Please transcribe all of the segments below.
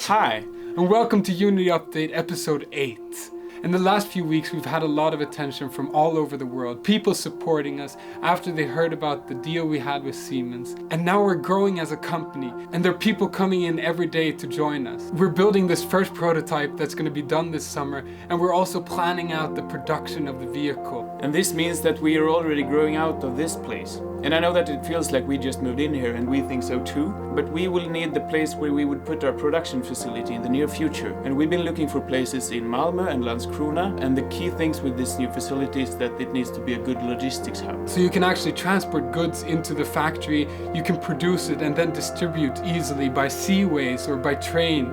Hi, and welcome to Unity Update episode 8. In the last few weeks, we've had a lot of attention from all over the world, people supporting us after they heard about the deal we had with Siemens. And now we're growing as a company, and there are people coming in every day to join us. We're building this first prototype that's going to be done this summer, and we're also planning out the production of the vehicle. And this means that we are already growing out of this place. And I know that it feels like we just moved in here, and we think so too, but we will need the place where we would put our production facility in the near future. And we've been looking for places in Malmö and Landskrona, and the key things with this new facility is that it needs to be a good logistics hub. So you can actually transport goods into the factory, you can produce it and then distribute easily by seaways or by train.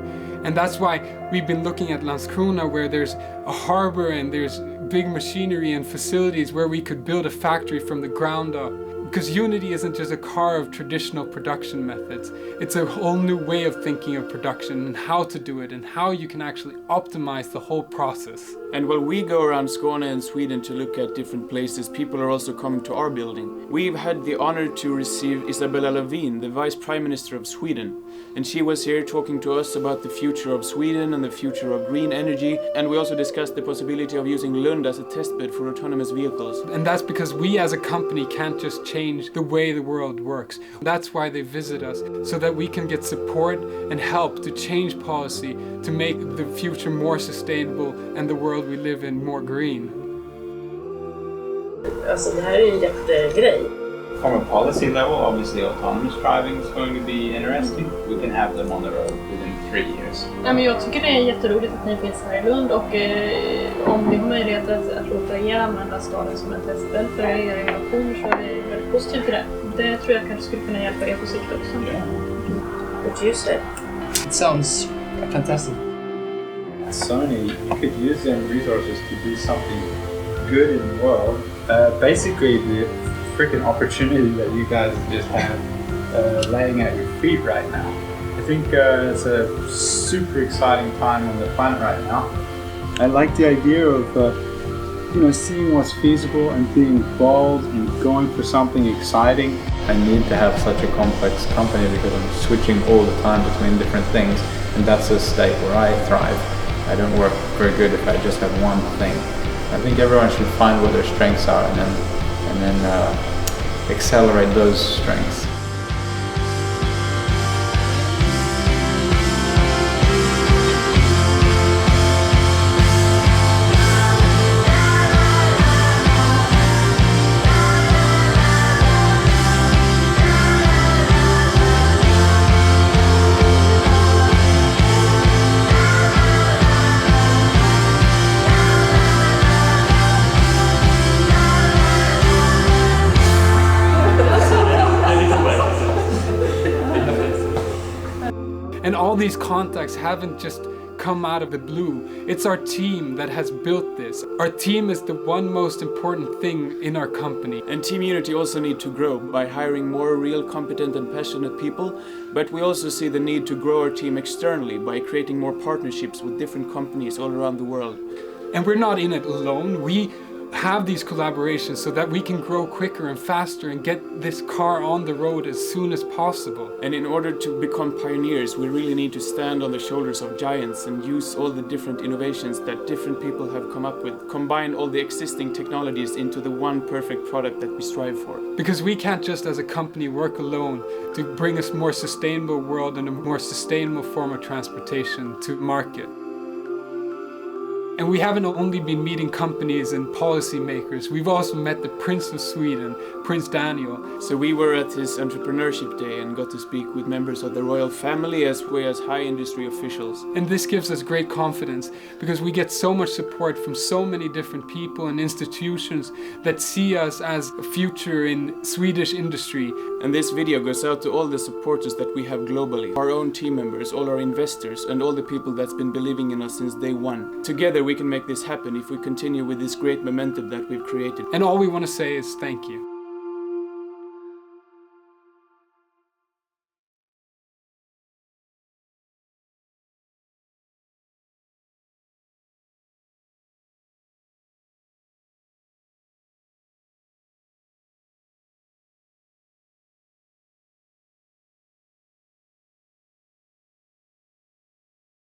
And that's why we've been looking at Landskrona, where there's a harbor and there's big machinery and facilities where we could build a factory from the ground up. Because Unity isn't just a car of traditional production methods. It's a whole new way of thinking of production and how to do it and how you can actually optimize the whole process. And while we go around Skåne and Sweden to look at different places, people are also coming to our building. We've had the honor to receive Isabella Lövin, the Vice Prime Minister of Sweden. And she was here talking to us about the future of Sweden and the future of green energy. And we also discussed the possibility of using Lund as a testbed for autonomous vehicles. And that's because we as a company can't just change the way the world works. That's why they visit us, so that we can get support and help to change policy to make the future more sustainable and the world we live in more green. Alltså det här är en jättegrej. From a policy level, obviously autonomous driving is going to be interesting. We can have them on the road within 3 years. Ja, men jag tycker det är jätteroligt att ni finns här i Lund och om vi har möjlighet att låta er använda staden som en testbädd för era innovationer så är vi väldigt positiva till det. Det tror jag kanske skulle kunna hjälpa er på sikt också. What do you say? It sounds fantastic. Sony, you could use them resources to do something good in the world. Basically, the freaking opportunity that you guys just have laying at your feet right now. I think it's a super exciting time on the planet right now. I like the idea of seeing what's feasible and being bold and going for something exciting. I need to have such a complex company because I'm switching all the time between different things, and that's a state where I thrive. I don't work very good if I just have one thing. I think everyone should find what their strengths are and then accelerate those strengths. And all these contacts haven't just come out of the blue. It's our team that has built this. Our team is the one most important thing in our company. And Team Unity also need to grow by hiring more real competent and passionate people, but we also see the need to grow our team externally by creating more partnerships with different companies all around the world. And we're not in it alone. We have these collaborations so that we can grow quicker and faster and get this car on the road as soon as possible. And in order to become pioneers, we really need to stand on the shoulders of giants and use all the different innovations that different people have come up with, combine all the existing technologies into the one perfect product that we strive for. Because we can't just as a company work alone to bring a more sustainable world and a more sustainable form of transportation to market. And we haven't only been meeting companies and policymakers, we've also met the Prince of Sweden, Prince Daniel. So we were at his entrepreneurship day and got to speak with members of the royal family as well as high industry officials. And this gives us great confidence because we get so much support from so many different people and institutions that see us as a future in Swedish industry. And this video goes out to all the supporters that we have globally, our own team members, all our investors, and all the people that's been believing in us since day one. Together we can make this happen if we continue with this great momentum that we've created. And all we want to say is thank you.